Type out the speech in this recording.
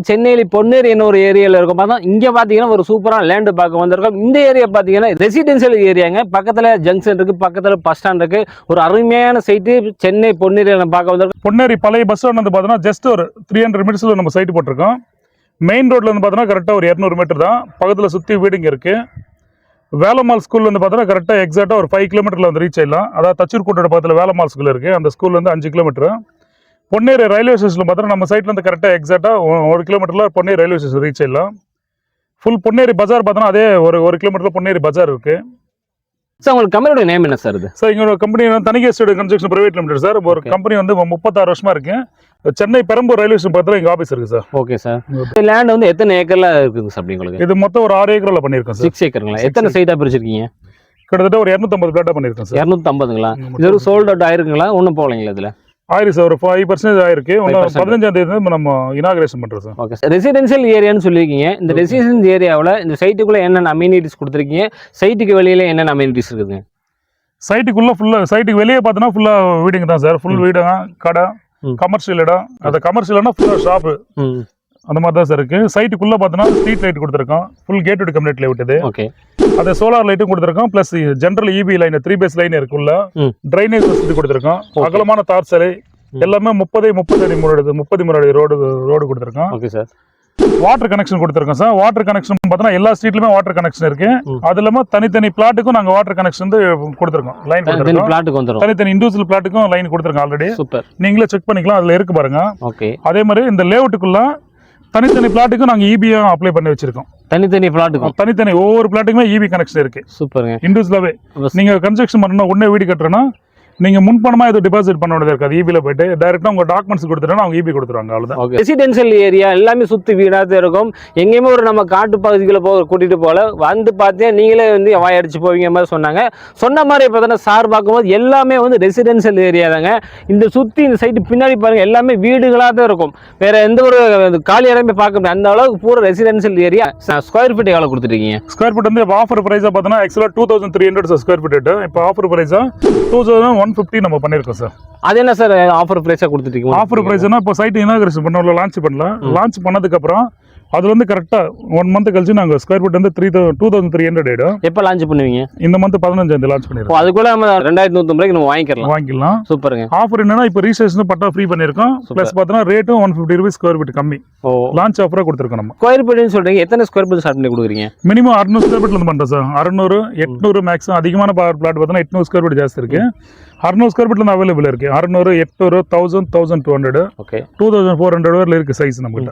சென்னையில பொன்னேரி என்ன ஒரு ஏரியாவில் இருக்கும் பார்த்தா இங்கே பார்த்தீங்கன்னா ஒரு சூப்பரான லேண்டு பார்க்க வந்திருக்கோம். இந்த ஏரியா பார்த்தீங்கன்னா ரெசிடென்சியல் ஏரியாங்க. பக்கத்தில் ஜங்ஷன் இருக்குது, பக்கத்தில் பஸ் ஸ்டாண்ட் இருக்குது. ஒரு அருமையான சைட்டு சென்னை பொன்னேரியில் பார்க்க வந்திருக்கோம். பொன்னேரி பழைய பஸ் ஸ்டாண்ட் வந்து பார்த்தோன்னா ஜஸ்ட் ஒரு 300 மீட்டர்ஸில் நம்ம சைட்டு போட்டிருக்கோம். மெயின் ரோட்டில் வந்து பார்த்தோன்னா கரெக்டாக ஒரு 200 மீட்டர் தான். பக்கத்தில் சுற்றி வீடுங்க இருக்குது. வேலம்மாள் ஸ்கூல் வந்து பார்த்தோன்னா கரெக்டாக எக்ஸாக்டாக ஒரு 5 கிலோமீட்டரில் வந்து ரீச் ஆயிடலாம். அதாவது தச்சூர் கோட்டோட பக்கத்தில் வேலம்மாள் ஸ்கூல் இருக்குது. அந்த ஸ்கூல் வந்து 5 கிலோமீட்டர். பொன்னேரி ரயில்வே ஸ்டேஷனில் பார்த்தோன்னா நம்ம சைட்ல இருந்து கரெக்டாக எக்ஸாக்டாக 1 கிலோமீட்டரில் பொன்னேரி ரயில்வே ஸ்டேஷன் ரீச் ஆயிடலாம். ஃபுல் பொன்னேரி பஜார் பார்த்தோன்னா அதே ஒரு கிலோமீட்டரில் பொன்னேரி பஜார் இருக்குது. சார் உங்களுக்கு கம்பெனியோட நேம் என்ன சார் இது? சார் எங்களோட கம்பெனி வந்து Thanigai state construction private limited sir. ஒரு கம்பெனி வந்து 36 வருஷமா இருக்கு. சென்னை பெரம்பூர் ரயில்வே ஸ்டேஷன் பக்கத்தில் எங்கள் ஆஃபீஸ் இருக்குது சார். Okay sir. லேண்ட் வந்து எத்தனை ஏக்கர்ல இருக்குங்க சார் உங்களுக்கு? இது மொத்தம் ஒரு 6 ஏக்கரில் பண்ணியிருக்கோம் சார். 6 ஏக்கருங்களா? எத்தனை சைட்டாக பிரிச்சிருக்கீங்க? கிட்டத்தட்ட ஒரு 250 பிளாட்டாக பண்ணியிருக்கோம் சார். 250ங்களா? இது ஒரு சோல்ட் அவுட் ஆயிருக்குங்களா? ஒன்றும் போகலைங்களா இதில்? ஆயிருக்கு சார். ஒரு 5% ஆயிருக்கு. 15ஆம் தேதி நம்ம இனாகிரேஷன் பண்ணுறோம் சார். Okay sir. ரெசிடென்ஷியல் ஏரியான்னு சொல்லியிருக்கீங்க. இந்த ரெசிடென்ஷியல் ஏரியாவில் இந்த சைட்டுக்குள்ளே என்னென்ன அம்யூனிட்டிஸ் கொடுத்துருக்கீங்க? சைட்டுக்கு வெளியில் என்னென்ன அம்யூனிட்டிஸ் இருக்குதுங்க? சைட்டுக்குள்ளே ஃபுல்லாக சைட்டுக்கு வெளியே பார்த்தோன்னா ஃபுல்லாக வீடுங்க தான் சார். ஃபுல் வீடுங்க, கடை, கமர்ஷியல் இடம். அது கமர்ஷியல்னா ஃபுல்லாக ஷாப்பு அந்த மாதிரி தான் சார் இருக்குது. சைட்டுக்குள்ளே பார்த்தோன்னா ஸ்ட்ரீட் லைட் கொடுத்துருக்கோம். ஃபுல் கேட்டட் கம்யூனிட்டியில் விட்டது. ஓகே. அது சோலார் லைட்டும் கொடுத்துருக்கோம். Plus general EB line 3 phase line இருக்குள்ள ட்ரைனேஜ் வசதி கொடுத்துருக்கோம். அகலமான தார் சாலை எல்லாமே 30 அடி ரோடு கொடுத்துருக்கோம். Okay sir. வாட்டர் கனெக்ஷன் கொடுத்துருக்கோம் சார். வாட்டர் கனெக்ஷன் பார்த்தோன்னா எல்லா ஸ்ட்ரீட்லுமே வாட்டர் கனெக்ஷன் இருக்கு. அது இல்லாமல் தனித்தனி பிளாட்டுக்கும் நாங்கள் வாட்டர் கனெக்ஷன் வந்து கொடுத்துருக்கோம். லைன் கொடுத்துருக்கோம். தனித்தனி இண்டிவிஜுவல் பிளாட்டுக்கும் லைன் கொடுத்துருக்கோம் ஆல்ரெடி. சூப்பர். நீங்களே செக் பண்ணிக்கலாம், அதில் இருக்கு பாருங்க. ஓகே. அதே மாதிரி இந்த லேஅவுட்டுக்குள்ள தனித்தனி பிளாட்டுக்கும் நாங்கள் இபியும் அப்ளை பண்ணி வச்சிருக்கோம். தனித்தனி பிளாட்டுக்கும் தனித்தனி ஒவ்வொரு பிளாட்டுக்குமே இபி கனெக்ஷன் இருக்கு. சூப்பருங்க. இண்டிவிஜுவலாவே நீங்க கன்ஸ்ட்ரக்ஷன் பண்ணணும், உடனே வீடு கட்டுறோன்னா நீங்க முன்பணமா இது டிபாசிட் பண்ண வேண்டியது இருக்காது. இபில போயிட்டு டைரக்டா உங்க டாக்குமெண்ட்ஸ் கொடுத்துட்டா அவங்க இபி கொடுத்துருவாங்க. அவ்வளவுதான். ஓகே. ரெசிடென்ஷியல் ஏரியா எல்லாமே சுத்தி வீடா தான் இருக்கும். எங்கேயுமே ஒரு நம்ம காட்டு பகுதிகளை கூட்டிட்டு போல வந்து பார்த்தீங்க நீங்களே வந்து வாய் அடிச்சு போவீங்க மாதிரி சொன்னாங்க. சொன்ன மாதிரி பார்த்தோன்னா சார் பார்க்கும்போது எல்லாமே வந்து ரெசிடென்ஷியல் ஏரியா தாங்க. இந்த சுத்தி இந்த சைட்டு பின்னாடி பாருங்க எல்லாமே வீடுகளாக தான் இருக்கும். வேற எந்த ஒரு காலி இடமே பார்க்க முடியாது. அந்த அளவுக்கு பூரா ரெசிடென்ஷியல் ஏரியா. ஸ்கொயர் ஃபீட் எவ்வளவு கொடுத்துருக்கீங்க? ஸ்கொயர் ஃபீட் வந்து ஆஃபர் பிரைஸா பார்த்தோன்னா ஆக்சுவலா 2300 ஸ்கொயர் ஃபீட். இப்போ ஆஃபர் பிரைஸா 2150 நம்ம பண்ணிருக்கோம் சார். அது என்ன சார் ஆஃபர் பிரைஸா கொடுத்துட்டீங்க? ஆஃபர் பிரைஸ்னா இப்போ சைட் இனாகிரேஷன் பண்ணல, லான்ச் பண்ணலாம். லான்ச் பண்ணதுக்கு அப்புறம் அது வந்து கரெக்டா 1 மந்த் கழிச்சு நாங்க ஸ்கொயர் ஃபீட் வந்து 2300 ஆயிடும். எப்போ லான்ச் பண்ணுவீங்க? இந்த மந்த் 15ஆம் தேதி லான்ச் பண்ணிருக்கோம். அதுக்குள்ள நம்ம 2150 நம்ம வாங்கிக்கலாம். சூப்பருங்க. ஆஃபர் என்னன்னா இப்போ ரிஜிஸ்ட்ரேஷன் பட்டா ஃப்ரீ பண்ணிருக்கோம். பிளஸ் பார்த்தா ரேட்டும் 150 ரூபீஸ் ஸ்கொயர் ஃபீட் கம்மி. லான்ச் ஆஃபரா கொடுத்துருக்கோம். நம்ம ஸ்கொயர் ஃபீட்னு சொல்றீங்க, எத்தனை ஸ்கொயர் ஃபீட் ஸ்டார்ட் பண்ணி கொடுக்குறீங்க? மினிமம் 600 ஸ்கொயர் ஃபீட்ல இருந்து பண்றோம் சார். 600 800 மேக்ஸிமம். அதிகமான பிளாட் பார்த்தா 800 ஸ்கொயர் ஃபீட் ஜாஸ்தி இருக்கு. 600 ஸ்கொயர் ஃபீட்ல இருந்து அவைலபிள் இருக்கு. 600 800 1000 1200 2400 வரையில இருக்கு சைஸ் நம்ம கிட்ட.